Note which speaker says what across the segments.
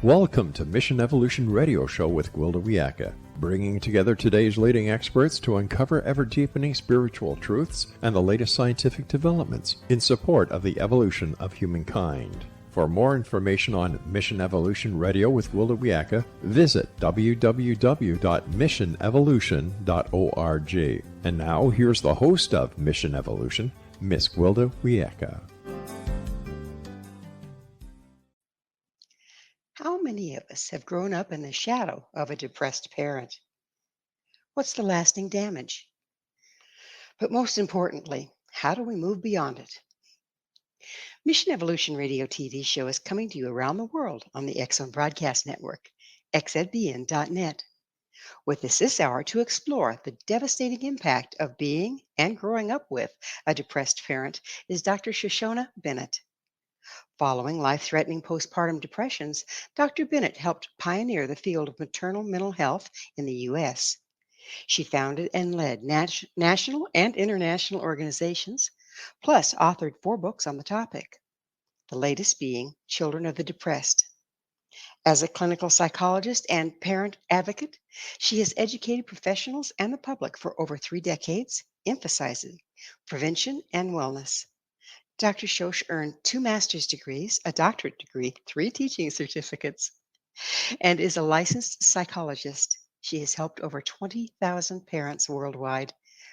Speaker 1: Welcome to Mission Evolution Radio Show with Gwilda Wiyaka, bringing together today's leading experts to uncover ever-deepening spiritual truths and the latest scientific developments in support of the evolution of humankind. For more information on Mission Evolution Radio with Gwilda Wiyaka, visit www.missionevolution.org. And now, here's the host of Mission Evolution, Miss Gwilda Wiyaka.
Speaker 2: How many of us have grown up in the shadow of a depressed parent? What's the lasting damage? But most importantly, how do we move beyond it? Mission Evolution Radio TV show is coming to you around the world on the X-Zone Broadcast Network, xzbn.net. With us this hour to explore the devastating impact of being and growing up with a depressed parent is Dr. SHOSHANA Bennett. Following life-threatening postpartum depressions, Dr. Bennett helped pioneer the field of maternal mental health in the U.S. She founded and led national and international organizations, plus authored 4 books on the topic, the latest being Children of the Depressed. As a clinical psychologist and parent advocate, she has educated professionals and the public for over 3 decades, emphasizing prevention and wellness. Dr. Shosh earned 2 master's degrees, a doctorate degree, 3 teaching certificates, and is a licensed psychologist. She has helped over 20,000 parents worldwide.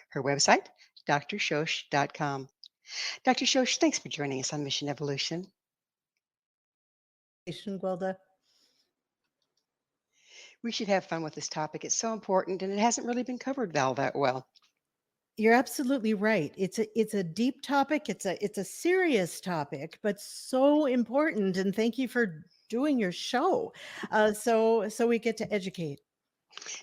Speaker 2: Her website, drshosh.com. Dr. Shosh, thanks for joining us on Mission Evolution.
Speaker 3: Gwilda.
Speaker 2: We should have fun with this topic. It's so important, and it hasn't really been covered all that well.
Speaker 3: You're absolutely right. It's a deep topic. It's a serious topic, but so important. And thank you for doing your show, so we get to educate.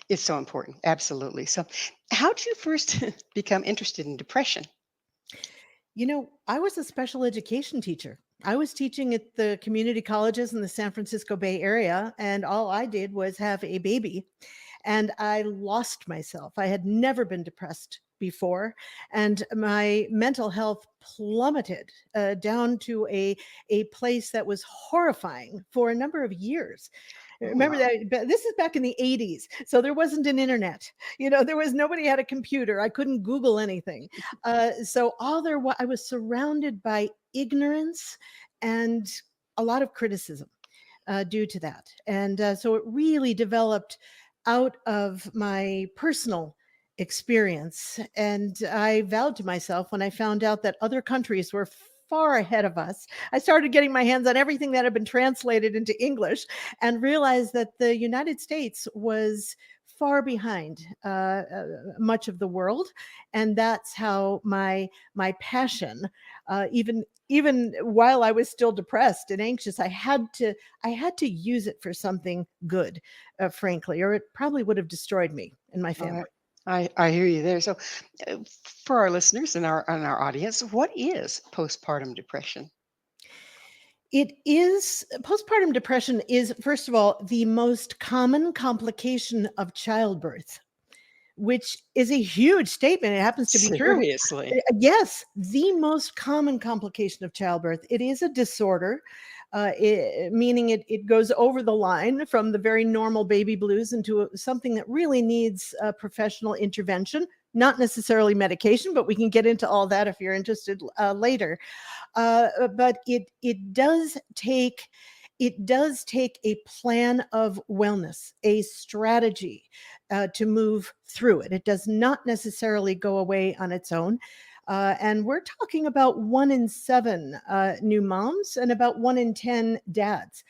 Speaker 2: It's so important, absolutely. So, how did you first become interested in depression?
Speaker 3: You know, I was a special education teacher. I was teaching at the community colleges in the San Francisco Bay Area, and all I did was have a baby, and I lost myself. I had never been depressed before, and my mental health plummeted down to a place that was horrifying for a number of years. Remember that this is back in the 80s, so there wasn't an internet. You know, there was nobody had a computer. I couldn't Google anything. So I was surrounded by ignorance and a lot of criticism due to that. And so it really developed out of my personal experience. And I vowed to myself when I found out that other countries were far ahead of us, I started getting my hands on everything that had been translated into English and realized that the United States was far behind much of the world. And that's how my passion, even while I was still depressed and anxious, I had to use it for something good, frankly, or it probably would have destroyed me and my family.
Speaker 2: I hear you there. So, for our listeners and our audience, what is postpartum depression?
Speaker 3: Postpartum depression is, first of all, the most common complication of childbirth, which is a huge statement. It happens to be true.
Speaker 2: Seriously?
Speaker 3: Yes, the most common complication of childbirth. It is a disorder, meaning it goes over the line from the very normal baby blues into something that really needs professional intervention, not necessarily medication, but we can get into all that if you're interested later. But it does take a plan of wellness, a strategy to move through it. It does not necessarily go away on its own. And we're talking about 1 in 7 new moms and about 1 in 10 dads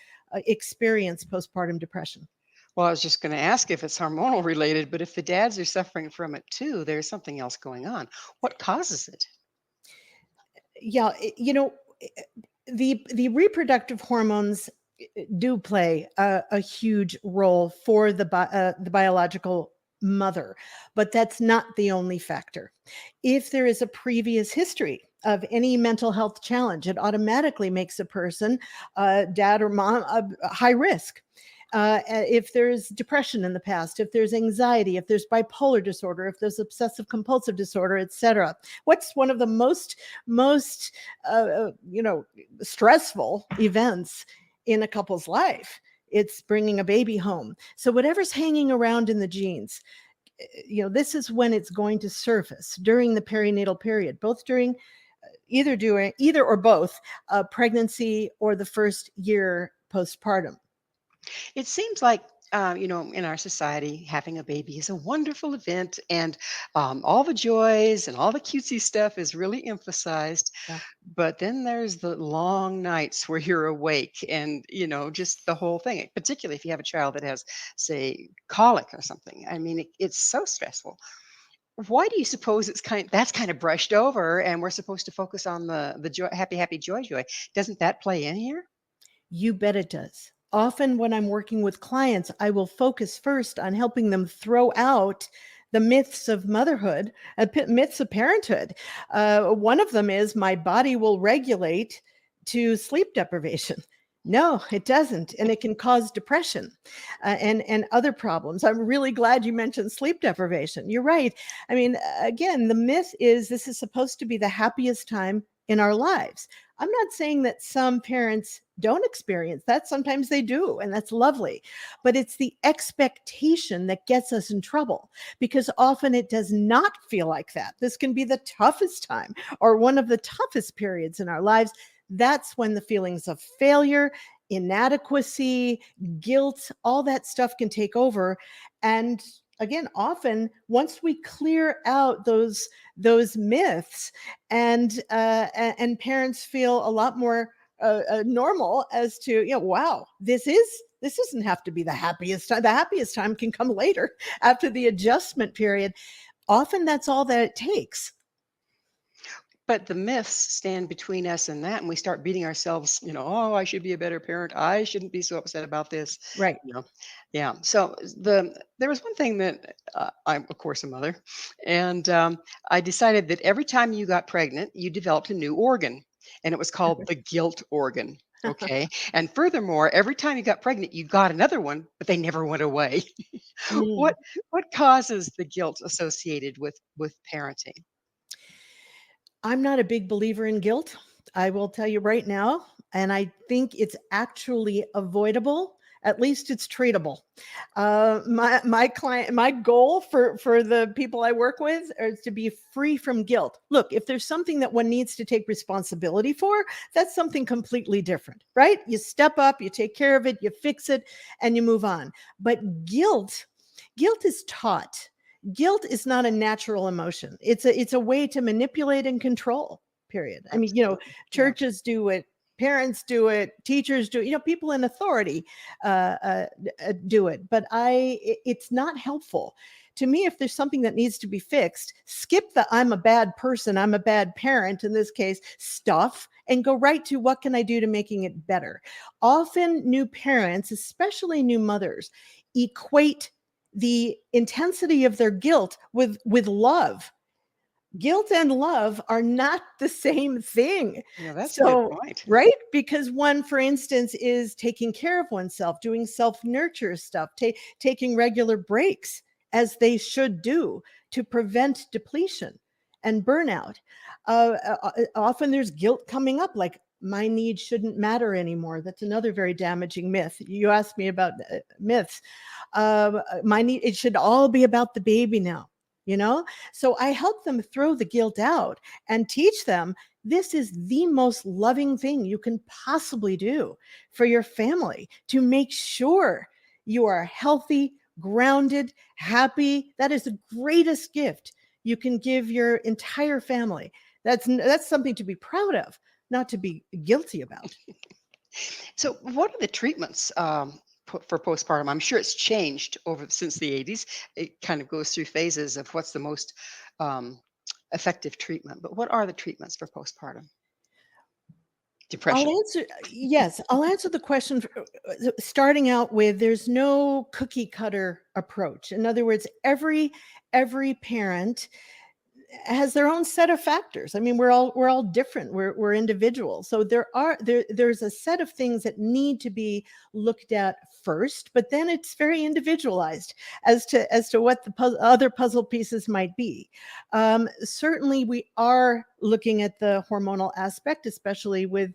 Speaker 3: experience postpartum depression.
Speaker 2: Well, I was just going to ask if it's hormonal related, but if the dads are suffering from it too, there's something else going on. What causes it?
Speaker 3: Yeah, you know, the reproductive hormones do play a huge role for the biological mother, but that's not the only factor. If there is a previous history of any mental health challenge, it automatically makes a person, dad or mom, high risk. If there's depression in the past, if there's anxiety, if there's bipolar disorder, if there's obsessive compulsive disorder, etc. What's one of the most stressful events in a couple's life it's bringing a baby home. So whatever's hanging around in the genes, this is when it's going to surface during the perinatal period, both during either or both pregnancy or the first year postpartum.
Speaker 2: It seems like, in our society, having a baby is a wonderful event, and all the joys and all the cutesy stuff is really emphasized.
Speaker 3: Yeah.
Speaker 2: But then there's the long nights where you're awake and, just the whole thing, particularly if you have a child that has, say, colic or something. I mean, it's so stressful. Why do you suppose that's kind of brushed over and we're supposed to focus on the joy, happy, happy, joy, joy? Doesn't that play in here?
Speaker 3: You bet it does. Often when I'm working with clients, I will focus first on helping them throw out the myths of motherhood, myths of parenthood. One of them is my body will regulate to sleep deprivation. No, it doesn't. And it can cause depression and other problems. I'm really glad you mentioned sleep deprivation. You're right. I mean, again, the myth is this is supposed to be the happiest time in our lives. I'm not saying that some parents don't experience that. Sometimes they do, and that's lovely. But it's the expectation that gets us in trouble, because often it does not feel like that. This can be the toughest time or one of the toughest periods in our lives. That's when the feelings of failure, inadequacy, guilt, all that stuff can take over. And again, often once we clear out those myths and parents feel a lot more normal as to, wow, this doesn't have to be the happiest time. The happiest time can come later after the adjustment period. Often that's all that it takes.
Speaker 2: But the myths stand between us and that, and we start beating ourselves, oh, I should be a better parent. I shouldn't be so upset about this.
Speaker 3: Right.
Speaker 2: Yeah. So there was one thing that I'm, of course, a mother, and I decided that every time you got pregnant, you developed a new organ, and it was called the guilt organ. Okay. And furthermore, every time you got pregnant, you got another one, but they never went away.
Speaker 3: Mm.
Speaker 2: What causes the guilt associated with parenting?
Speaker 3: I'm not a big believer in guilt. I will tell you right now. And I think it's actually avoidable. At least it's treatable. My goal for the people I work with is to be free from guilt. Look, if there's something that one needs to take responsibility for, that's something completely different, right? You step up, you take care of it, you fix it, and you move on. But guilt is taught. Guilt is not a natural emotion. It's a way to manipulate and control, period. I mean,
Speaker 2: Absolutely. Yeah.
Speaker 3: churches do it, parents do it, teachers do it, people in authority do it. But it's not helpful. To me, if there's something that needs to be fixed, skip the I'm a bad person, I'm a bad parent, in this case, stuff, and go right to what can I do to making it better. Often new parents, especially new mothers, equate the intensity of their guilt with love. Guilt and love are not the same thing.
Speaker 2: Yeah, that's a good point.
Speaker 3: Right? Because one, for instance, is taking care of oneself, doing self-nurture stuff, taking regular breaks, as they should do, to prevent depletion and burnout. Often there's guilt coming up, like, my needs shouldn't matter anymore. That's another very damaging myth. You asked me about myths. It should all be about the baby now, So I help them throw the guilt out and teach them this is the most loving thing you can possibly do for your family, to make sure you are healthy, grounded, happy. That is the greatest gift you can give your entire family. That's something to be proud of, not to be guilty about.
Speaker 2: So, what are the treatments for postpartum? I'm sure it's changed since the 80s. It kind of goes through phases of what's the most effective treatment. But what are the treatments for postpartum depression?
Speaker 3: I'll answer the question starting out with, there's no cookie cutter approach. In other words, every parent has their own set of factors. I mean, we're all different. We're individuals. So there's a set of things that need to be looked at first, but then it's very individualized as to what the other puzzle pieces might be. Certainly we are looking at the hormonal aspect, especially with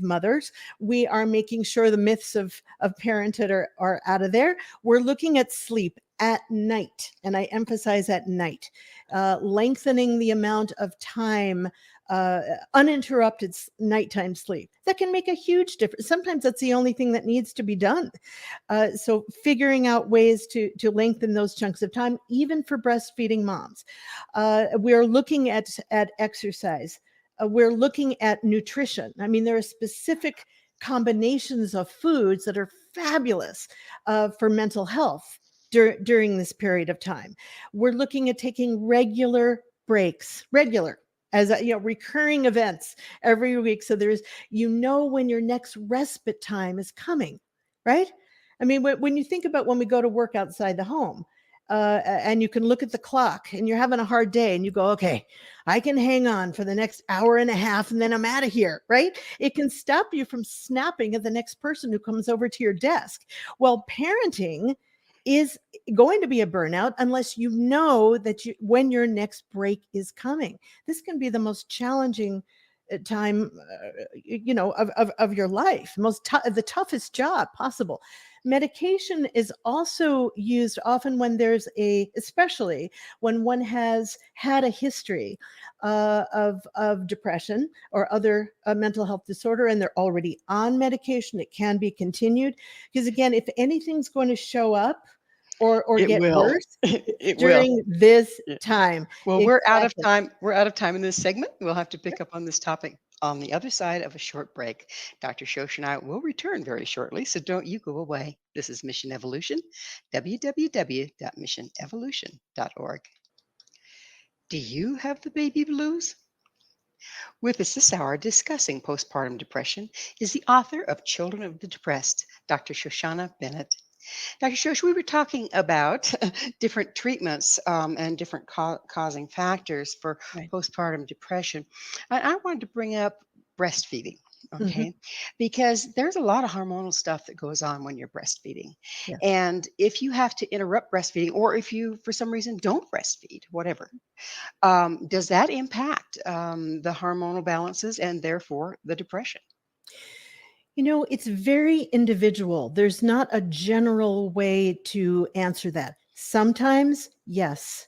Speaker 3: mothers. We are making sure the myths of parenthood are out of there. We're looking at sleep at night, and I emphasize at night, lengthening the amount of time, uninterrupted nighttime sleep. That can make a huge difference. Sometimes that's the only thing that needs to be done. So figuring out ways to lengthen those chunks of time, even for breastfeeding moms. We're looking at exercise. We're looking at nutrition. I mean, there are specific combinations of foods that are fabulous for mental health during this period of time. We're looking at taking regular breaks, as recurring events every week. So there's, when your next respite time is coming, right? I mean, when you think about when we go to work outside the home, and you can look at the clock and you're having a hard day and you go, okay, I can hang on for the next hour and a half and then I'm out of here, right? It can stop you from snapping at the next person who comes over to your desk. Well, parenting is going to be a burnout unless you know that when your next break is coming. This can be the most challenging time, of your life, the toughest job possible. Medication is also used often when there's especially when one has had a history of depression or other mental health disorder, and they're already on medication. It can be continued because, again, if anything's going to show up or
Speaker 2: It
Speaker 3: get
Speaker 2: will.
Speaker 3: worse
Speaker 2: It will.
Speaker 3: during this
Speaker 2: Yeah.
Speaker 3: time.
Speaker 2: Well, we're out of
Speaker 3: Exactly.
Speaker 2: time. We're out of time in this segment. We'll have to pick up on this topic on the other side of a short break. Dr. Shosh and I will return very shortly, so don't you go away. This is Mission Evolution, www.missionevolution.org. Do you have the baby blues? With us this hour discussing postpartum depression is the author of Children of the Depressed, Dr. Shoshana Bennett. Dr. Shosh, we were talking about different treatments and different causing factors for
Speaker 3: Right.
Speaker 2: postpartum depression. I wanted to bring up breastfeeding,
Speaker 3: Mhm.
Speaker 2: okay? Because there's a lot of hormonal stuff that goes on when you're breastfeeding.
Speaker 3: Yes.
Speaker 2: And if you have to interrupt breastfeeding, or if you, for some reason, don't breastfeed, whatever, does that impact the hormonal balances and therefore the depression?
Speaker 3: It's very individual. There's not a general way to answer that. Sometimes, yes.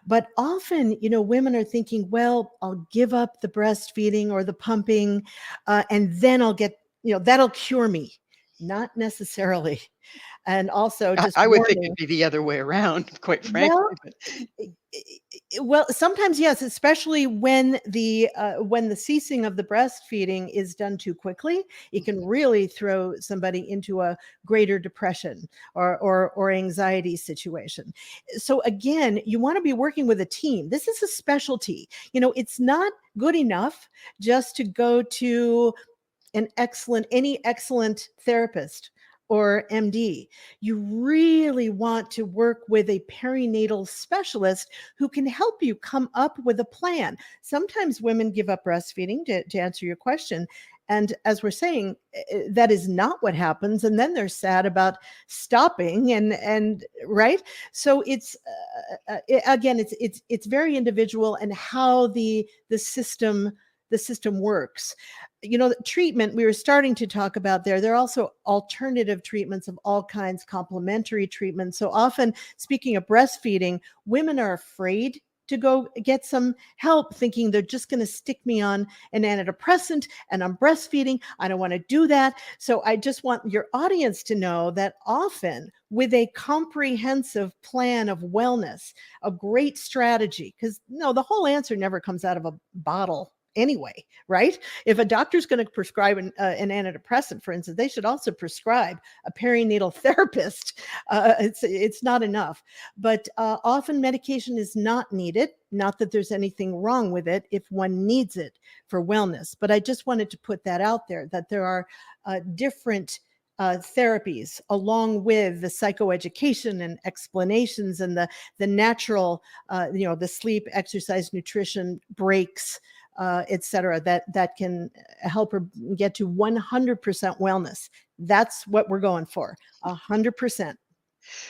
Speaker 3: But often, women are thinking, well, I'll give up the breastfeeding or the pumping, and then I'll get, that'll cure me. Not necessarily. And also, just
Speaker 2: I would think
Speaker 3: warning.
Speaker 2: it'd be the other way around, quite
Speaker 3: Well,
Speaker 2: frankly. But
Speaker 3: well, sometimes yes, especially when the ceasing of the breastfeeding is done too quickly, it can really throw somebody into a greater depression or anxiety situation. So again, you want to be working with a team. This is a specialty. It's not good enough just to go to any excellent therapist or MD. You really want to work with a perinatal specialist who can help you come up with a plan. Sometimes women give up breastfeeding, to answer your question. And as we're saying, that is not what happens. And then they're sad about stopping and right. So again, it's very individual and how the system works. Treatment we were starting to talk about there are also alternative treatments of all kinds, complementary treatments. So often, speaking of breastfeeding, women are afraid to go get some help, thinking they're just going to stick me on an antidepressant and I'm breastfeeding. I don't want to do that. So I just want your audience to know that often with a comprehensive plan of wellness, a great strategy, because the whole answer never comes out of a bottle anyway, right? If a doctor's going to prescribe an antidepressant, for instance, they should also prescribe a perinatal therapist. It's not enough, but often medication is not needed. Not that there's anything wrong with it if one needs it for wellness, but I just wanted to put that out there, that there are different therapies along with the psychoeducation and explanations and the natural, the sleep, exercise, nutrition, breaks, et cetera, that can help her get to 100% wellness. That's what we're going for, 100%.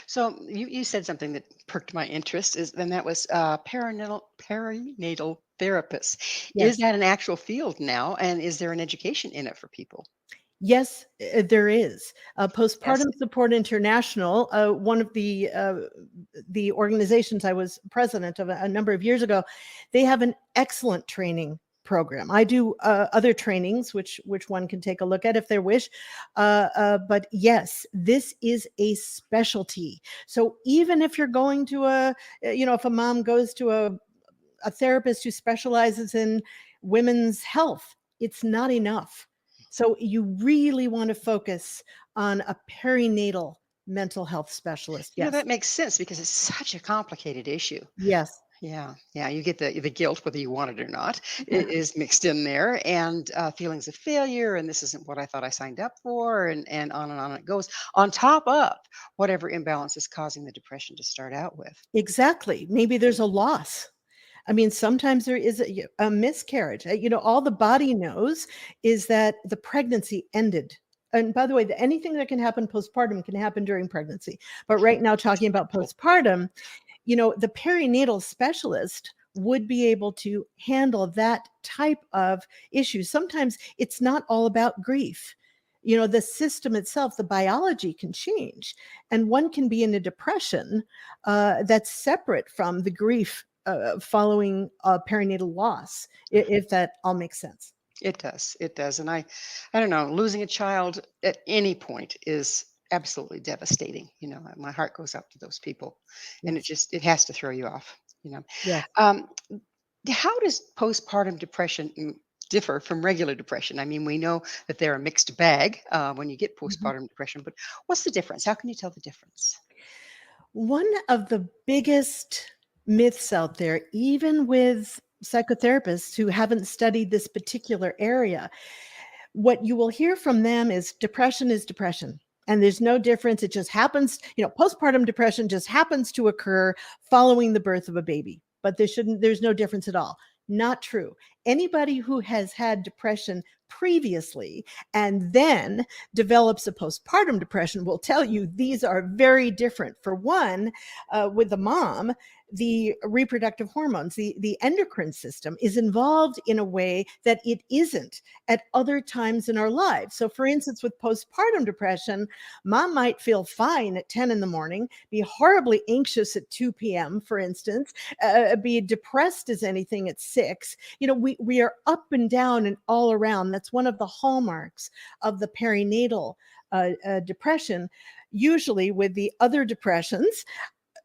Speaker 2: So you said something that perked my interest, and that was perinatal therapist. Is
Speaker 3: Yes.
Speaker 2: that an actual field now, and is there an education in it for people?
Speaker 3: Yes, there is.
Speaker 2: Yes.
Speaker 3: Postpartum Support International, one of the organizations I was president of a number of years ago, they have an excellent training program. I do other trainings, which one can take a look at if they wish. But yes, this is a specialty. So even if you're going to if a mom goes to a therapist who specializes in women's health, it's not enough. So you really want to focus on a perinatal mental health specialist. Yes.
Speaker 2: That makes sense because it's such a complicated issue.
Speaker 3: Yes.
Speaker 2: Yeah, yeah, you get the guilt, whether you want it or not, is mixed in there, and feelings of failure, and this isn't what I thought I signed up for, and on it goes. On top of whatever imbalance is causing the depression to start out with.
Speaker 3: Exactly. Maybe there's a loss. I mean, sometimes there is a miscarriage. All the body knows is that the pregnancy ended. And by the way, anything that can happen postpartum can happen during pregnancy. But right now, talking about postpartum, the perinatal specialist would be able to handle that type of issue. Sometimes it's not all about grief. The system itself, the biology can change, and one can be in a depression that's separate from the grief following perinatal loss, if that all makes sense.
Speaker 2: It does, and I don't know, losing a child at any point is absolutely devastating. My heart goes out to those people, and
Speaker 3: Yes.
Speaker 2: it has to throw you off.
Speaker 3: Yes.
Speaker 2: Um, How does postpartum depression differ from regular depression? I mean, we know that they're a mixed bag when you get
Speaker 3: Mhm.
Speaker 2: postpartum depression, but what's the difference? How can you tell the difference?
Speaker 3: One of the biggest myths out there, even with psychotherapists who haven't studied this particular area, what you will hear from them is depression. And there's no difference. It just happens, postpartum depression just happens to occur following the birth of a baby. But there's no difference at all. Not true. Anybody who has had depression previously and then develops a postpartum depression will tell you these are very different. For one, with the mom, the reproductive hormones, the endocrine system is involved in a way that it isn't at other times in our lives. So, for instance, with postpartum depression, mom might feel fine at 10 in the morning, be horribly anxious at 2 p.m., for instance, be depressed as anything at 6. We are up and down and all around. That's one of the hallmarks of the perinatal depression. Usually, with the other depressions,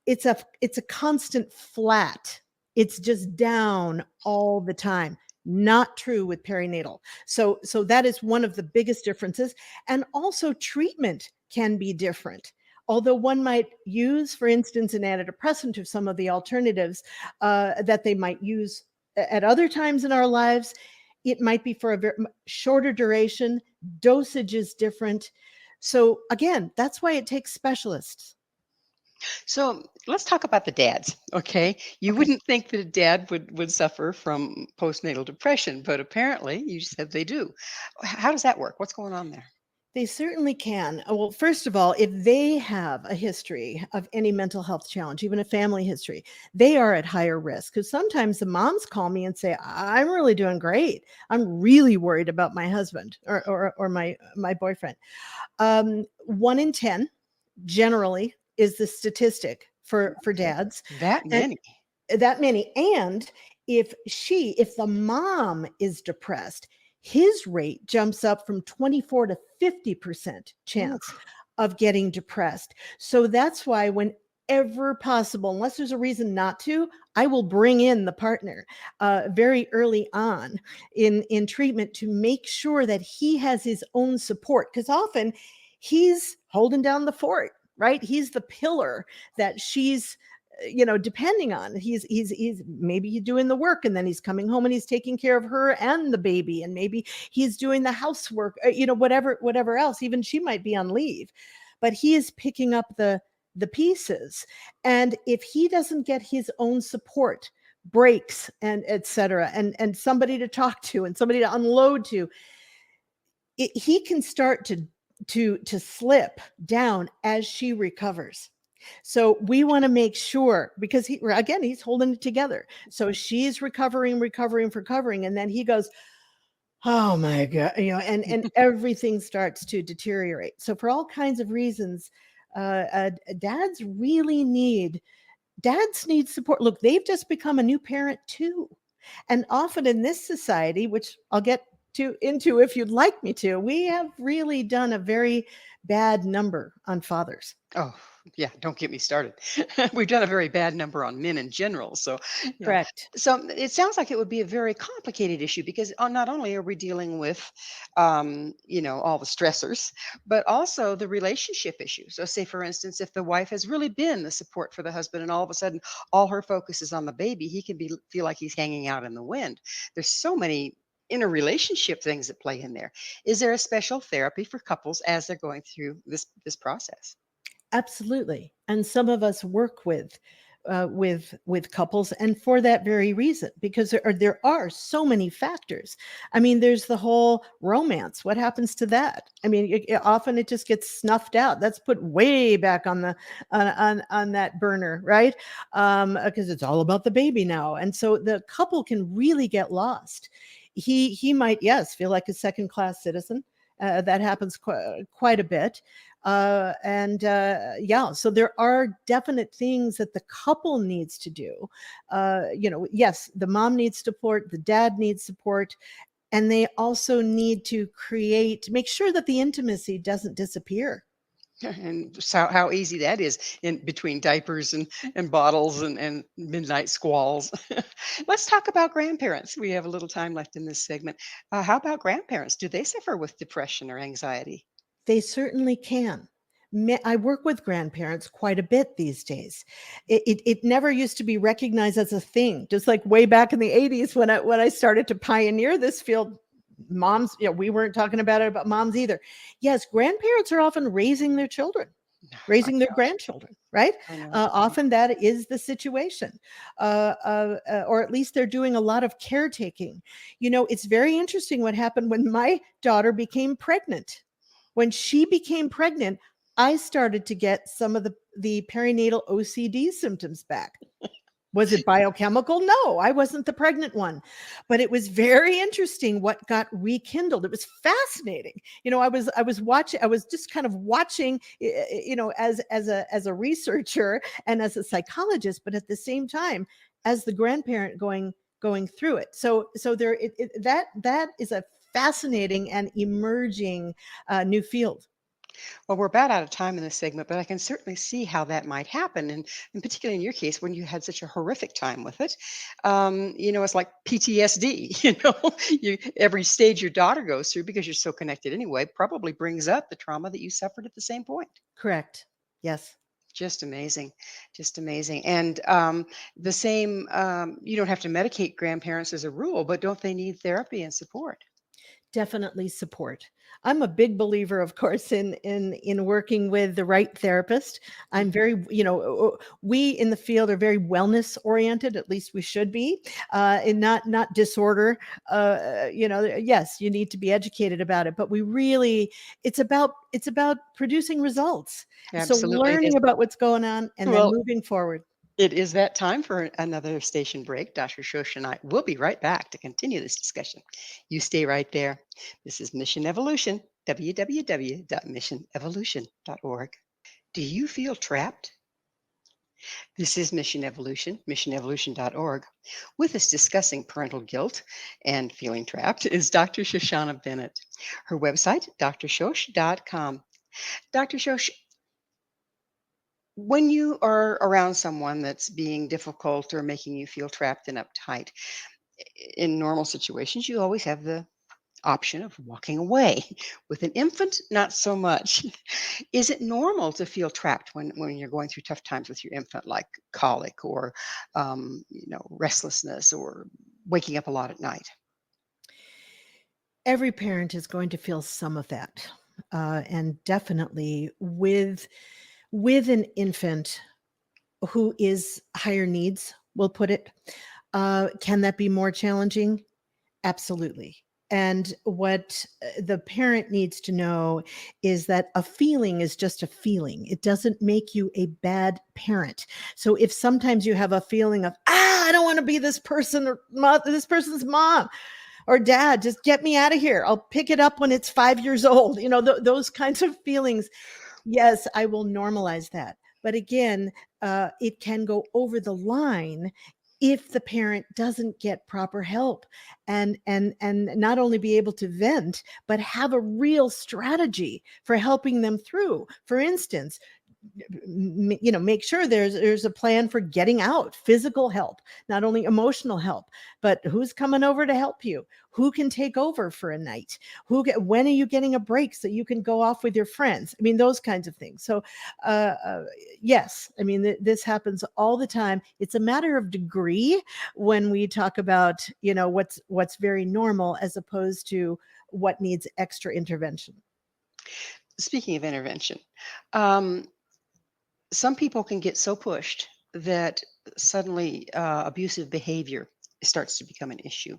Speaker 3: it's a constant flat. It's just down all the time. Not true with perinatal. So that is one of the biggest differences. And also treatment can be different. Although one might use, for instance, an antidepressant or some of the alternatives that they might use at other times in our lives, it might be for a very shorter duration. Dosage is different. So again, that's why it takes specialists.
Speaker 2: So let's talk about the dads. Okay, you
Speaker 3: Okay.
Speaker 2: wouldn't think that a dad would suffer from postnatal depression, but apparently you said they do. How does that work? What's going on there?
Speaker 3: They certainly can. Well, first of all, if they have a history of any mental health challenge, even a family history, they are at higher risk. Because sometimes the moms call me and say, "I'm really doing great. I'm really worried about my husband or my boyfriend." 1 in 10, generally, is the statistic for
Speaker 2: Okay,
Speaker 3: dads,
Speaker 2: that
Speaker 3: and
Speaker 2: many.
Speaker 3: that many. And if the mom is depressed, his rate jumps up from 24 to 50% chance
Speaker 2: Oof.
Speaker 3: of getting depressed. So that's why whenever possible, unless there's a reason not to, I will bring in the partner very early on in treatment to make sure that he has his own support, because often he's holding down the fort, right? He's the pillar that she's depending on. He's maybe he's doing the work, and then he's coming home and he's taking care of her and the baby, and maybe he's doing the housework, whatever else. Even she might be on leave, but he is picking up the pieces. And if he doesn't get his own support, breaks and etc., and somebody to talk to and somebody to unload to, he can start to slip down as she recovers. So we want to make sure, because he's holding it together. So she's recovering. And then he goes, oh my God, and everything starts to deteriorate. So for all kinds of reasons, dads need support. Look, they've just become a new parent too. And often in this society, which I'll get into if you'd like me to, we have really done a very bad number on fathers.
Speaker 2: Oh, yeah, don't get me started. We've done a very bad number on men in general. So, yeah.
Speaker 3: Correct.
Speaker 2: So it sounds like it would be a very complicated issue because not only are we dealing with, all the stressors, but also the relationship issue. So, say for instance, if the wife has really been the support for the husband, and all of a sudden all her focus is on the baby, he can feel like he's hanging out in the wind. There's so many interrelationship things that play in there. Is there a special therapy for couples as they're going through this process?
Speaker 3: Absolutely. And some of us work with couples, and for that very reason, because there are so many factors. I mean, there's the whole romance. What happens to that? I mean, often it just gets snuffed out. That's put way back on the on that burner, right? Because it's all about the baby now, and so the couple can really get lost. He might, yes, feel like a second class citizen. That happens quite a bit. So there are definite things that the couple needs to do. Yes, the mom needs support, the dad needs support, and they also need to make sure that the intimacy doesn't disappear.
Speaker 2: And so how easy that is in between diapers and bottles and midnight squalls. Let's talk about grandparents. We have a little time left in this segment. How about grandparents? Do they suffer with depression or anxiety?
Speaker 3: They certainly can. I work with grandparents quite a bit these days. It never used to be recognized as a thing, just like way back in the 80s when I started to pioneer this field. Moms, we weren't talking about moms either. Yes, grandparents are often raising their children,
Speaker 2: I
Speaker 3: raising their
Speaker 2: know.
Speaker 3: grandchildren, right?
Speaker 2: I know.
Speaker 3: Often that is the situation, or at least they're doing a lot of caretaking. It's very interesting what happened when my daughter became pregnant. When she became pregnant, I started to get some of the perinatal OCD symptoms back. Was it biochemical? No, I wasn't the pregnant one, but it was very interesting what got rekindled. It was fascinating. I was just kind of watching, as a researcher and as a psychologist, but at the same time as the grandparent going through it. So that is a fascinating and emerging new field.
Speaker 2: Well, we're about out of time in this segment, but I can certainly see how that might happen. And particularly in your case, when you had such a horrific time with it, it's like PTSD, every stage your daughter goes through, because you're so connected anyway, probably brings up the trauma that you suffered at the same point.
Speaker 3: Correct. Yes.
Speaker 2: Just amazing. Just amazing. And the same, you don't have to medicate grandparents as a rule, but don't they need therapy and support?
Speaker 3: Definitely support. I'm a big believer, of course, in working with the right therapist. I'm very, we in the field are very wellness oriented. At least we should be, and not disorder. Yes, you need to be educated about it, but it's about producing results.
Speaker 2: Absolutely.
Speaker 3: So learning about what's going on and then moving forward.
Speaker 2: It is that time for another station break. Dr. Shosh and I will be right back to continue this discussion. You stay right there. This is Mission Evolution, www.missionevolution.org. Do you feel trapped? This is Mission Evolution, missionevolution.org. With us discussing parental guilt and feeling trapped is Dr. SHOSHANA Bennett. Her website, drshosh.com. Dr. Shosh, when you are around someone that's being difficult or making you feel trapped and uptight, in normal situations, you always have the option of walking away. With an infant, not so much. Is it normal to feel trapped when you're going through tough times with your infant, like colic or restlessness or waking up a lot at night?
Speaker 3: Every parent is going to feel some of that, and definitely with an infant who is higher needs, we'll put it. Can that be more challenging? Absolutely. And what the parent needs to know is that a feeling is just a feeling. It doesn't make you a bad parent. So if sometimes you have a feeling of, I don't want to be this person or this person's mom or dad, just get me out of here. I'll pick it up when it's 5 years old. Those kinds of feelings. Yes, I will normalize that. But again, it can go over the line if the parent doesn't get proper help and not only be able to vent, but have a real strategy for helping them through. For instance, make sure there's a plan for getting out, physical help, not only emotional help, but who's coming over to help you, who can take over for a night, when are you getting a break so you can go off with your friends. I mean, those kinds of things. So yes, I mean, this happens all the time. It's a matter of degree when we talk about what's very normal as opposed to what needs extra intervention.
Speaker 2: Speaking of intervention, um, some people can get so pushed that suddenly abusive behavior starts to become an issue.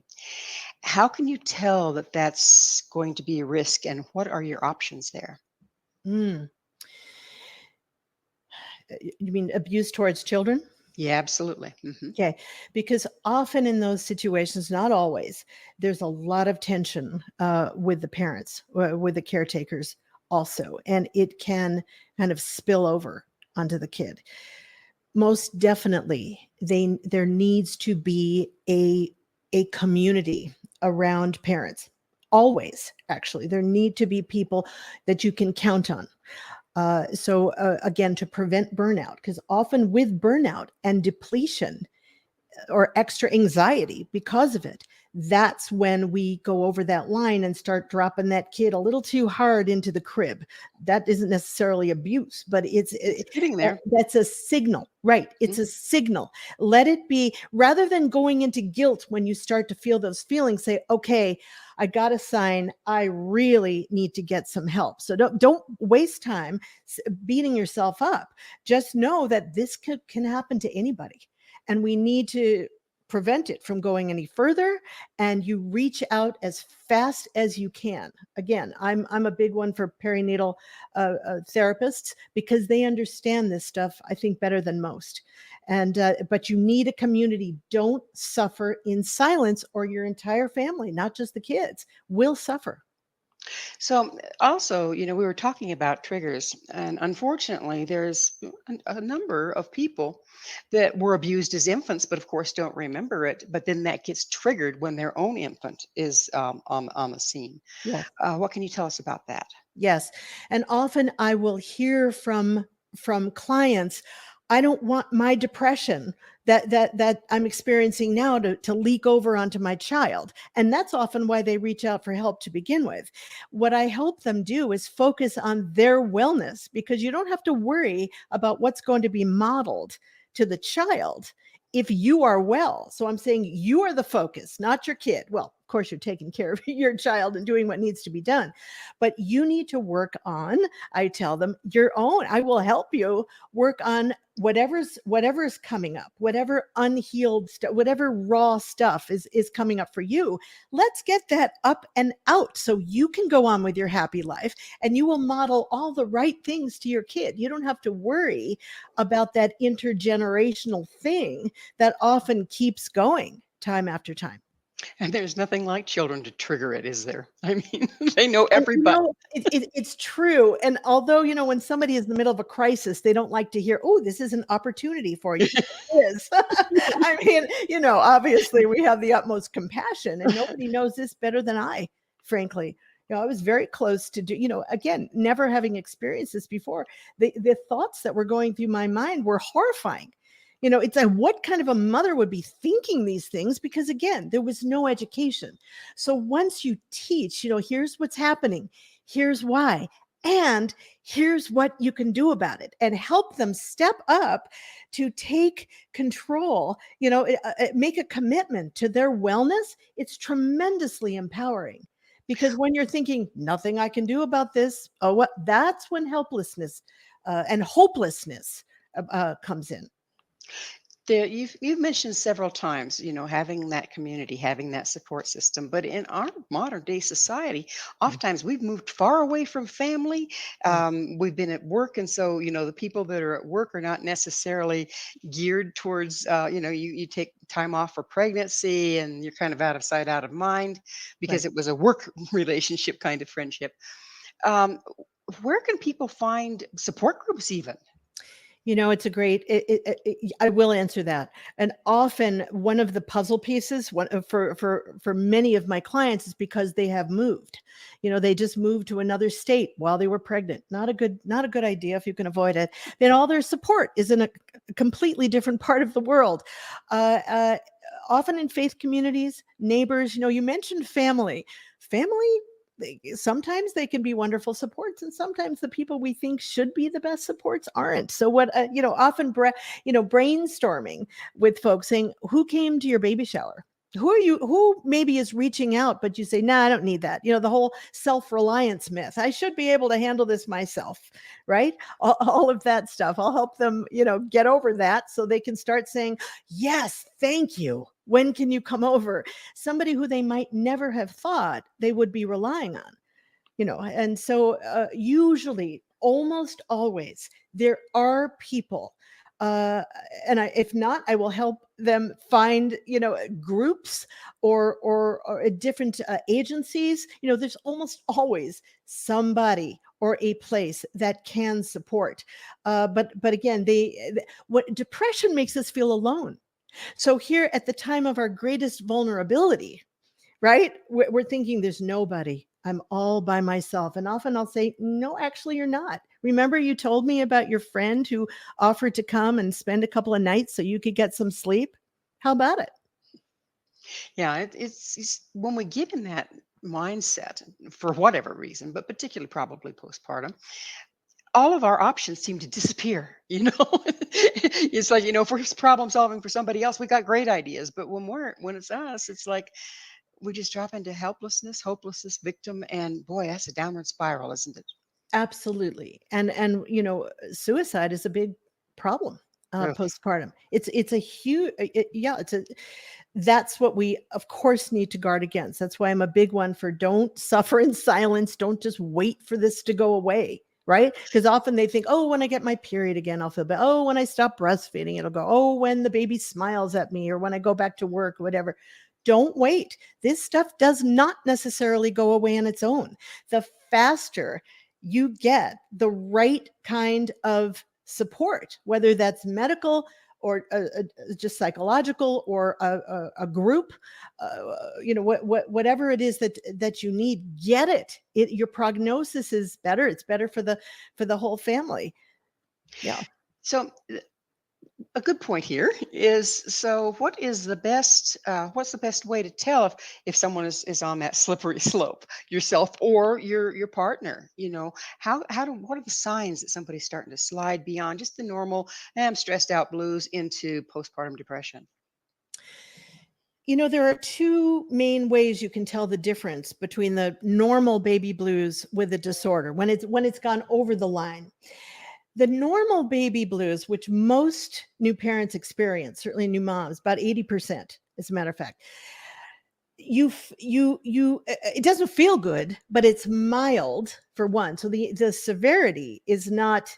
Speaker 2: How can you tell that that's going to be a risk, and what are your options there?
Speaker 3: Mm. You mean abuse towards children?
Speaker 2: Yeah, absolutely.
Speaker 3: Okay, because often in those situations, not always, there's a lot of tension with the parents, with the caretakers also, and it can kind of spill over onto the kid. Most definitely, there needs to be a community around parents. Always, actually, there need to be people that you can count on. So again, to prevent burnout, because often with burnout and depletion or extra anxiety because of it, that's when we go over that line and start dropping that kid a little too hard into the crib. That isn't necessarily abuse, but
Speaker 2: It's getting there.
Speaker 3: that's a signal, right? It's a signal. Let it be, rather than going into guilt when you start to feel those feelings, say, okay, I got a sign, I really need to get some help. So don't waste time beating yourself up. Just know that this can happen to anybody, and we need to prevent it from going any further, and you reach out as fast as you can. Again, I'm a big one for perinatal therapists, because they understand this stuff, I think, better than most. And but you need a community. Don't suffer in silence, or your entire family, not just the kids, will suffer.
Speaker 2: So, also, we were talking about triggers, and unfortunately, there's a number of people that were abused as infants, but of course don't remember it. But then that gets triggered when their own infant is on the scene.
Speaker 3: Yes.
Speaker 2: What can you tell us about that?
Speaker 3: Yes. And often I will hear from clients, I don't want my depression that I'm experiencing now to leak over onto my child. And that's often why they reach out for help to begin with. What I help them do is focus on their wellness, because you don't have to worry about what's going to be modeled to the child if you are well. So I'm saying you are the focus, not your kid. Well, of course, you're taking care of your child and doing what needs to be done, but you need to work on, I tell them, your own. I will help you work on whatever's coming up, whatever unhealed stuff, whatever raw stuff is coming up for you. Let's get that up and out so you can go on with your happy life, and you will model all the right things to your kid. You don't have to worry about that intergenerational thing that often keeps going time after time.
Speaker 2: And there's nothing like children to trigger it, is there? I mean, they know every button.
Speaker 3: It's true. And although, when somebody is in the middle of a crisis, they don't like to hear, oh, this is an opportunity for you. It is. I mean, obviously we have the utmost compassion, and nobody knows this better than I, frankly. I was very close to again, never having experienced this before. The thoughts that were going through my mind were horrifying. It's like, what kind of a mother would be thinking these things? Because again, there was no education. So once you teach, here's what's happening, here's why, and here's what you can do about it, and help them step up to take control, make a commitment to their wellness, it's tremendously empowering. Because when you're thinking, nothing I can do about this, that's when helplessness and hopelessness comes in.
Speaker 2: You've mentioned several times, having that community, having that support system. But in our modern day society,
Speaker 3: Mm,
Speaker 2: oftentimes we've moved far away from family.
Speaker 3: mm,
Speaker 2: We've been at work, and so the people that are at work are not necessarily geared towards. You take time off for pregnancy, and you're kind of out of sight, out of mind, because
Speaker 3: right.
Speaker 2: it was a work relationship kind of friendship. Um, where can people find support groups, even?
Speaker 3: It's a great. I will answer that. And often, one of the puzzle pieces, for many of my clients, is because they have moved. They just moved to another state while they were pregnant. Not a good idea if you can avoid it. Then all their support is in a completely different part of the world. Uh, uh, Often in faith communities, neighbors. You mentioned family. Family, sometimes they can be wonderful supports, and sometimes the people we think should be the best supports aren't. So what often brainstorming with folks, saying, who came to your baby shower, who maybe is reaching out, but you say, nah, I don't need that. The whole self-reliance myth, I should be able to handle this myself, right? All of that stuff, I'll help them get over that, so they can start saying, yes, thank you, when can you come over? Somebody who they might never have thought they would be relying on. And so usually, almost always, there are people, uh, and if not, I will help them find groups, or different agencies. There's almost always somebody or a place that can support. But again, what depression makes us feel alone. So here, at the time of our greatest vulnerability, right? We're thinking there's nobody. I'm all by myself. And often I'll say, no, actually, you're not. Remember, you told me about your friend who offered to come and spend a couple of nights so you could get some sleep? How about it?
Speaker 2: Yeah, it's when we get in that mindset for whatever reason, but particularly probably postpartum, all of our options seem to disappear. It's like, if we're problem solving for somebody else, we got great ideas. But when it's us, it's like we just drop into helplessness, hopelessness, victim, and boy, that's a downward spiral, isn't it?
Speaker 3: Absolutely. And suicide is a big problem
Speaker 2: Ugh.
Speaker 3: postpartum. It's a huge, yeah, that's what we of course need to guard against. That's why I'm a big one for don't suffer in silence. Don't just wait for this to go away. Right? Because often they think, oh, when I get my period again, I'll feel better. Oh, when I stop breastfeeding, it'll go. Oh, when the baby smiles at me, or when I go back to work, whatever. Don't wait. This stuff does not necessarily go away on its own. The faster you get the right kind of support, whether that's medical, or just psychological, or a group, whatever it is that you need, get it. Your prognosis is better. It's better for the whole family. Yeah.
Speaker 2: So a good point here is, so what's the best way to tell if someone is on that slippery slope, yourself or your partner? What are the signs that somebody's starting to slide beyond just the normal, I'm stressed out blues, into postpartum depression?
Speaker 3: There are two main ways you can tell the difference between the normal baby blues with a disorder, when it's gone over the line. The normal baby blues, which most new parents experience, certainly new moms, about 80%, as a matter of fact, it doesn't feel good, but it's mild, for one. So the severity is not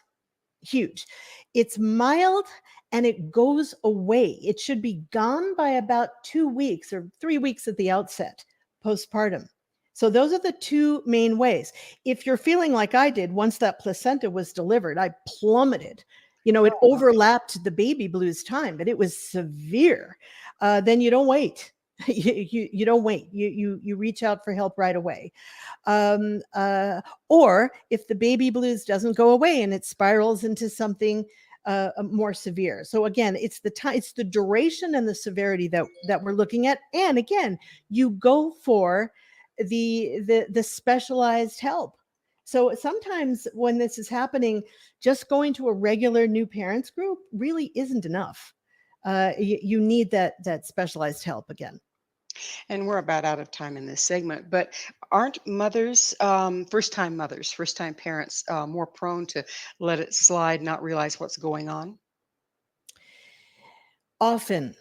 Speaker 3: huge. It's mild, and it goes away. It should be gone by about 2 weeks or 3 weeks at the outset, postpartum. So those are the two main ways. If you're feeling like I did, once that placenta was delivered, I plummeted. It
Speaker 2: Oh, okay.
Speaker 3: overlapped the baby blues time, but it was severe. Then you don't wait. You don't wait. You reach out for help right away. um, uh, or if the baby blues doesn't go away and it spirals into something more severe. So again, it's the time, it's the duration and the severity that we're looking at. And again, you go for the specialized help. So sometimes when this is happening, just going to a regular new parents group really isn't enough. You need that specialized help again.
Speaker 2: And we're about out of time in this segment, but aren't mothers, first time parents, more prone to let it slide, not realize what's going on?
Speaker 3: Often,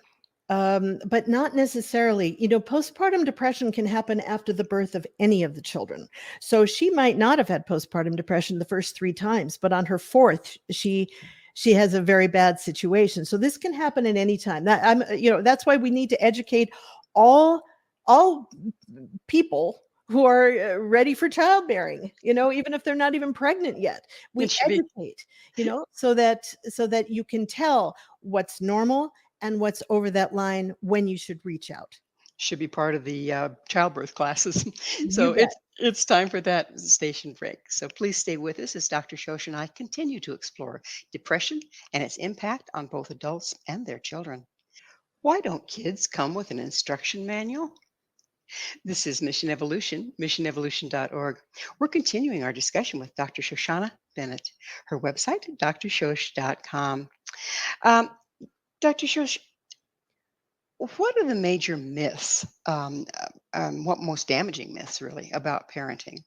Speaker 3: but not necessarily. Postpartum depression can happen after the birth of any of the children. So she might not have had postpartum depression the first 3 times, but on her fourth, she has a very bad situation. So this can happen at any time. That's why we need to educate all people who are ready for childbearing, even if they're not even pregnant yet. We
Speaker 2: It should be
Speaker 3: educate, so that you can tell what's normal and what's over that line when you should reach out.
Speaker 2: part of the childbirth classes.
Speaker 3: You
Speaker 2: So
Speaker 3: bet.
Speaker 2: it's time for that station break. So please stay with us as Dr. Shosh and I continue to explore depression and its impact on both adults and their children. Why don't kids come with an instruction manual? This is Mission Evolution, missionevolution.org. We're continuing our discussion with Dr. Shoshana Bennett. Her website, drshosh.com. Um, Dr. Shosh, what are the major myths, what most damaging myths really about parenting?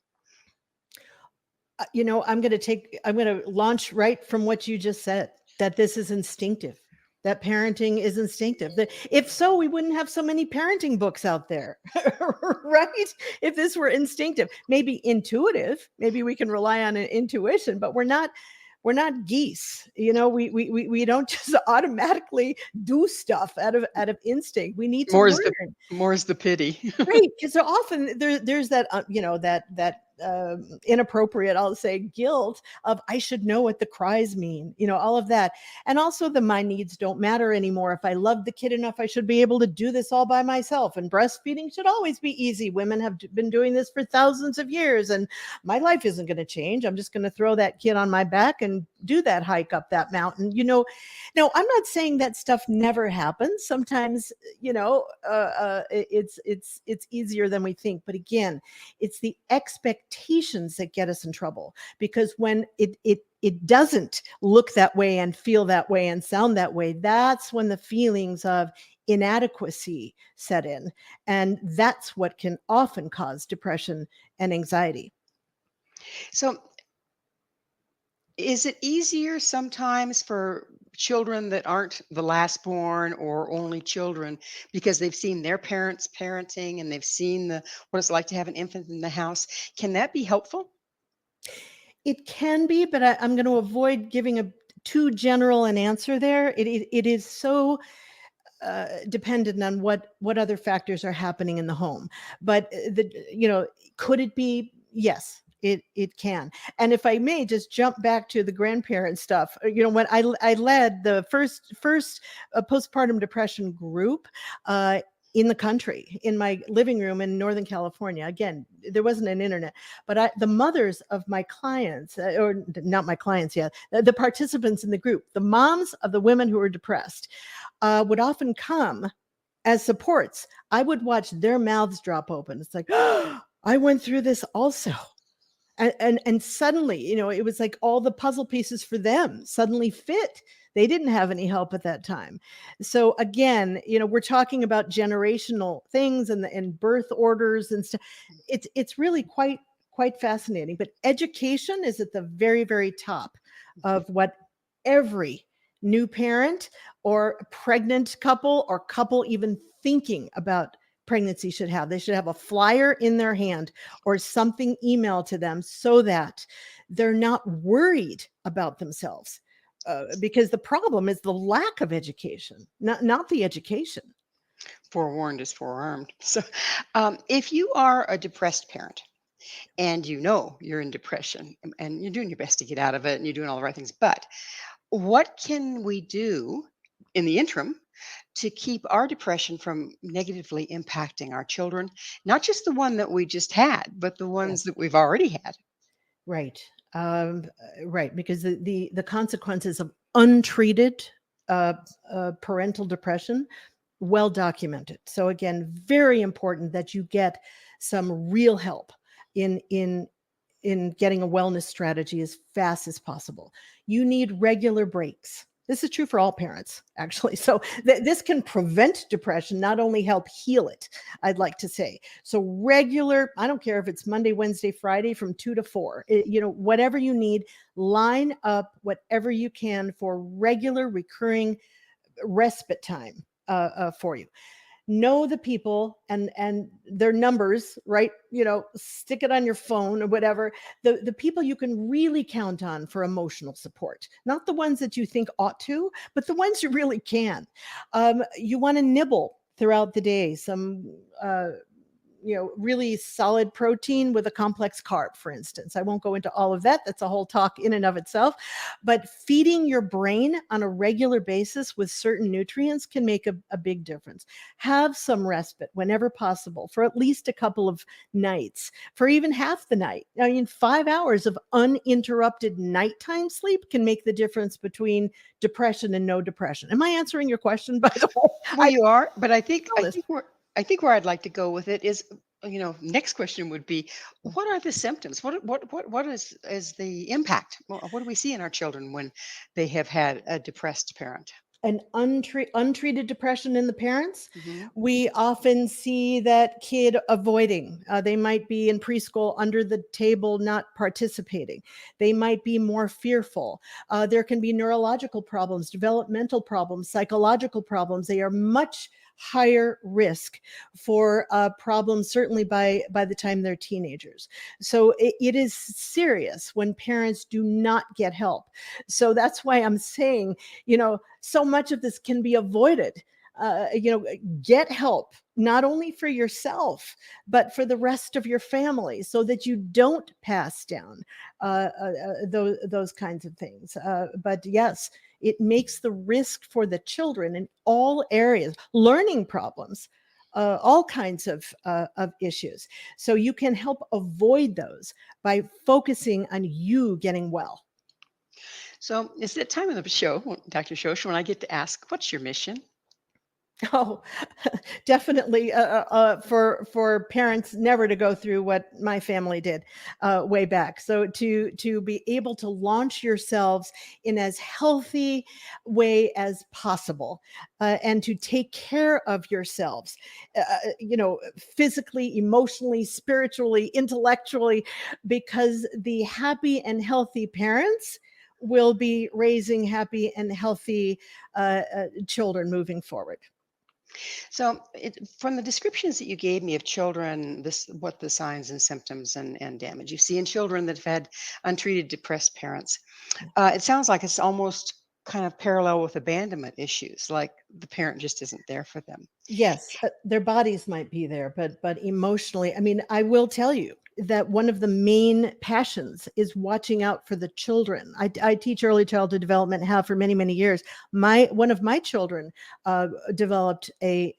Speaker 3: I'm going to launch right from what you just said, that this is instinctive, that parenting is instinctive. That if so, we wouldn't have so many parenting books out there, right? If this were instinctive, maybe intuitive, maybe we can rely on an intuition, but we're not geese. We don't just automatically do stuff out of instinct. We need to learn.
Speaker 2: More's the pity.
Speaker 3: Right, because so often there's that that inappropriate, I'll say, guilt of I should know what the cries mean, all of that. And also my needs don't matter anymore. If I love the kid enough, I should be able to do this all by myself. And breastfeeding should always be easy. Women have been doing this for thousands of years, and my life isn't going to change. I'm just going to throw that kid on my back and do that hike up that mountain. Now, I'm not saying that stuff never happens. Sometimes, it's easier than we think. But again, it's the expectations that get us in trouble, because when it doesn't look that way and feel that way and sound that way, that's when the feelings of inadequacy set in. And that's what can often cause depression and anxiety.
Speaker 2: So is it easier sometimes for children that aren't the last born or only children because they've seen their parents parenting and they've seen what it's like to have an infant in the house? Can that be helpful?
Speaker 3: It can be, but I'm going to avoid giving a too general an answer there. It is so dependent on what other factors are happening in the home. But could it be? Yes. It can. And if I may just jump back to the grandparent stuff, when I led the first postpartum depression group in the country, in my living room in Northern California. Again, there wasn't an internet, but the mothers of my clients, or not my clients yet, the participants in the group, the moms of the women who were depressed, would often come as supports. I would watch their mouths drop open. It's like, oh, I went through this also. And suddenly, it was like all the puzzle pieces for them suddenly fit. They didn't have any help at that time. So again, we're talking about generational things and birth orders and stuff. It's really quite fascinating. But education is at the very, very top of what every new parent or pregnant couple or couple even thinking about pregnancy should have. They should have a flyer in their hand or something emailed to them so that they're not worried about themselves, because the problem is the lack of education, not the education.
Speaker 2: Forewarned is forearmed. So if you are a depressed parent and you're in depression and you're doing your best to get out of it and you're doing all the right things, but what can we do in the interim to keep our depression from negatively impacting our children, not just the one that we just had, but the ones that we've already had?
Speaker 3: Right. Right. Because the consequences of untreated parental depression, well documented. So again, very important that you get some real help in getting a wellness strategy as fast as possible. You need regular breaks. This is true for all parents, actually. So this can prevent depression, not only help heal it, I'd like to say. So regular, I don't care if it's Monday, Wednesday, Friday from 2 to 4, whatever you need, line up whatever you can for regular recurring respite time for you. Know the people and their numbers, right? Stick it on your phone or whatever. The people you can really count on for emotional support, not the ones that you think ought to, but the ones you really can. You want to nibble throughout the day some really solid protein with a complex carb, for instance. I won't go into all of that. That's a whole talk in and of itself. But feeding your brain on a regular basis with certain nutrients can make a big difference. Have some respite whenever possible for at least a couple of nights, for even half the night. 5 hours of uninterrupted nighttime sleep can make the difference between depression and no depression. Am I answering your question, by the way?
Speaker 2: Well, you are, but I think where I'd like to go with it is, next question would be, what are the symptoms? What is the impact? What do we see in our children when they have had a depressed parent?
Speaker 3: An untreated depression in the parents,
Speaker 2: Hmm.
Speaker 3: we often see that kid avoiding. They might be in preschool under the table, not participating. They might be more fearful. There can be neurological problems, developmental problems, psychological problems. They are much higher risk for problems, certainly by the time they're teenagers. So it is serious when parents do not get help. So that's why I'm saying, so much of this can be avoided. Get help, not only for yourself, but for the rest of your family, so that you don't pass down those kinds of things. But yes, it makes the risk for the children in all areas, learning problems, all kinds of issues. So you can help avoid those by focusing on you getting well.
Speaker 2: So it's that time of the show, Dr. Shosh, when I get to ask, what's your mission?
Speaker 3: Oh, definitely for parents never to go through what my family did way back. So to be able to launch yourselves in as healthy way as possible, and to take care of yourselves, physically, emotionally, spiritually, intellectually, because the happy and healthy parents will be raising happy and healthy children moving forward.
Speaker 2: So, from the descriptions that you gave me of children, what the signs and symptoms and damage you see in children that have had untreated depressed parents, it sounds like it's almost kind of parallel with abandonment issues, like the parent just isn't there for them.
Speaker 3: Yes, their bodies might be there, but emotionally, I mean, I will tell you that one of the main passions is watching out for the children. I teach early childhood development, have for many years. One of my children developed a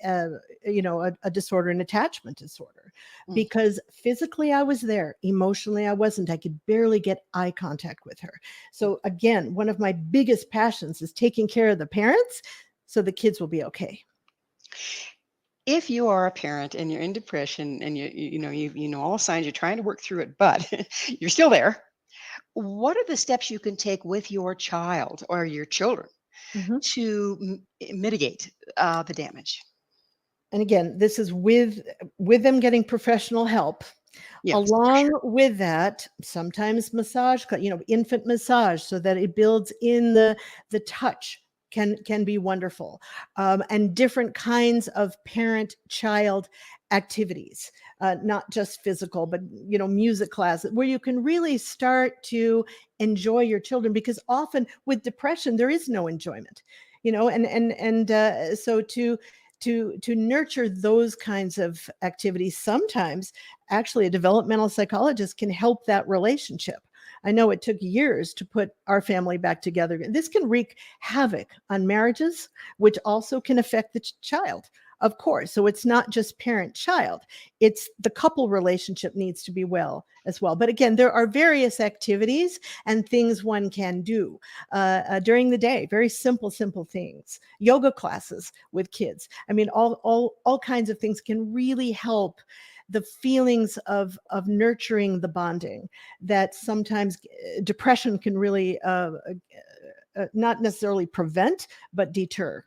Speaker 3: disorder, an attachment disorder,
Speaker 2: Mm.
Speaker 3: because physically I was there, emotionally I wasn't. I could barely get eye contact with her. So again, one of my biggest passions is taking care of the parents so the kids will be okay.
Speaker 2: If you are a parent and you're in depression and you know all signs, you're trying to work through it, but you're still there, what are the steps you can take with your child or your children
Speaker 3: Mhm.
Speaker 2: to mitigate the damage?
Speaker 3: And again, this is with them getting professional help.
Speaker 2: Yes, for
Speaker 3: Along
Speaker 2: sure.
Speaker 3: with that, sometimes massage, infant massage, so that it builds in the touch can be wonderful, and different kinds of parent-child activities, not just physical, but music classes where you can really start to enjoy your children, because often with depression there is no enjoyment, so to nurture those kinds of activities, sometimes actually a developmental psychologist can help that relationship. I know it took years to put our family back together. This can wreak havoc on marriages, which also can affect the child, of course. So it's not just parent child, it's the couple relationship needs to be well as well. But again, there are various activities and things one can do during the day. Very simple things. Yoga classes with kids. I mean, all kinds of things can really help the feelings of nurturing the bonding that sometimes depression can really not necessarily prevent, but deter.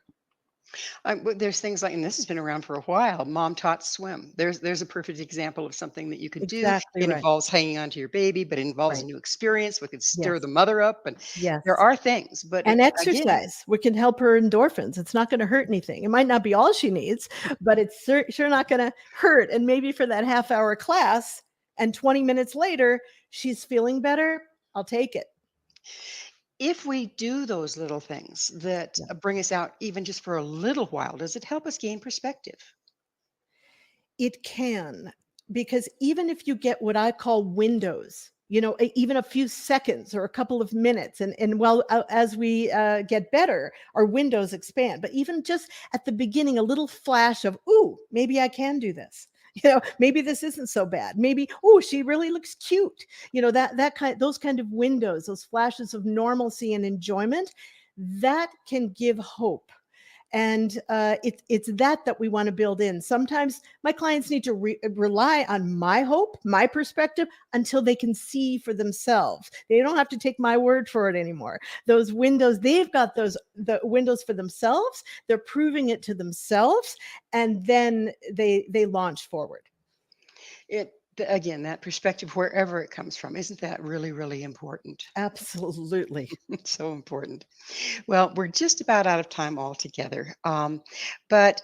Speaker 2: There's things like, and this has been around for a while, mom taught swim. There's a perfect example of something that you could do.
Speaker 3: Exactly
Speaker 2: It
Speaker 3: right.
Speaker 2: involves hanging on to your baby, but it involves a
Speaker 3: Right.
Speaker 2: new experience. We could stir
Speaker 3: Yes.
Speaker 2: the mother up, and there
Speaker 3: Yes.
Speaker 2: are things, but
Speaker 3: And
Speaker 2: again,
Speaker 3: exercise, we can help her endorphins. It's not gonna hurt anything. It might not be all she needs, but it's sure not gonna hurt, and maybe for that half-hour class and 20 minutes later, she's feeling better, I'll take it.
Speaker 2: if we do those little things that
Speaker 3: Yeah.
Speaker 2: bring us out even just for a little while, does it help us gain perspective?
Speaker 3: It can, because even if you get what I call windows, even a few seconds or a couple of minutes, and well, as we get better, our windows expand. But even just at the beginning, a little flash of, "Ooh, maybe I can do this." Maybe this isn't so bad. Maybe, "Oh, she really looks cute." Those kind of windows, those flashes of normalcy and enjoyment, that can give hope. And it's that we want to build in. Sometimes my clients need to rely on my hope, my perspective, until they can see for themselves. They don't have to take my word for it anymore. Those windows, they've got the windows for themselves. They're proving it to themselves, and then they launch forward.
Speaker 2: Again, that perspective, wherever it comes from, isn't that really, really important?
Speaker 3: Absolutely.
Speaker 2: It's so important. Well, we're just about out of time altogether. But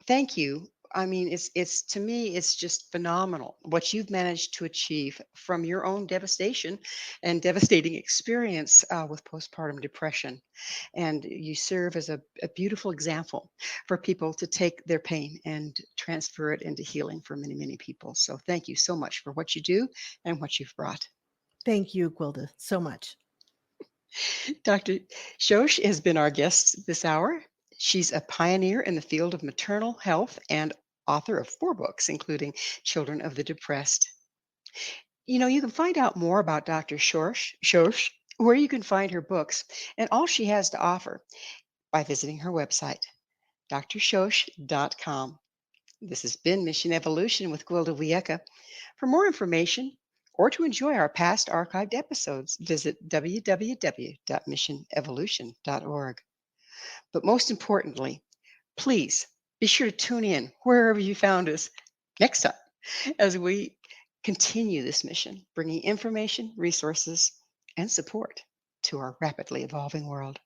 Speaker 2: thank you. I mean, it's to me, it's just phenomenal what you've managed to achieve from your own devastation and devastating experience with postpartum depression. And you serve as a beautiful example for people to take their pain and transfer it into healing for many, many people. So thank you so much for what you do and what you've brought.
Speaker 3: Thank you, Gwilda, so much.
Speaker 2: Dr. Shosh has been our guest this hour. She's a pioneer in the field of maternal health and author of 4 books, including Children of the Depressed. You can find out more about Dr. Shosh, where you can find her books and all she has to offer by visiting her website, drshosh.com. This has been Mission Evolution with Gwilda Wiyaka. For more information or to enjoy our past archived episodes, visit www.missionevolution.org. But most importantly, please be sure to tune in wherever you found us next time as we continue this mission, bringing information, resources, and support to our rapidly evolving world.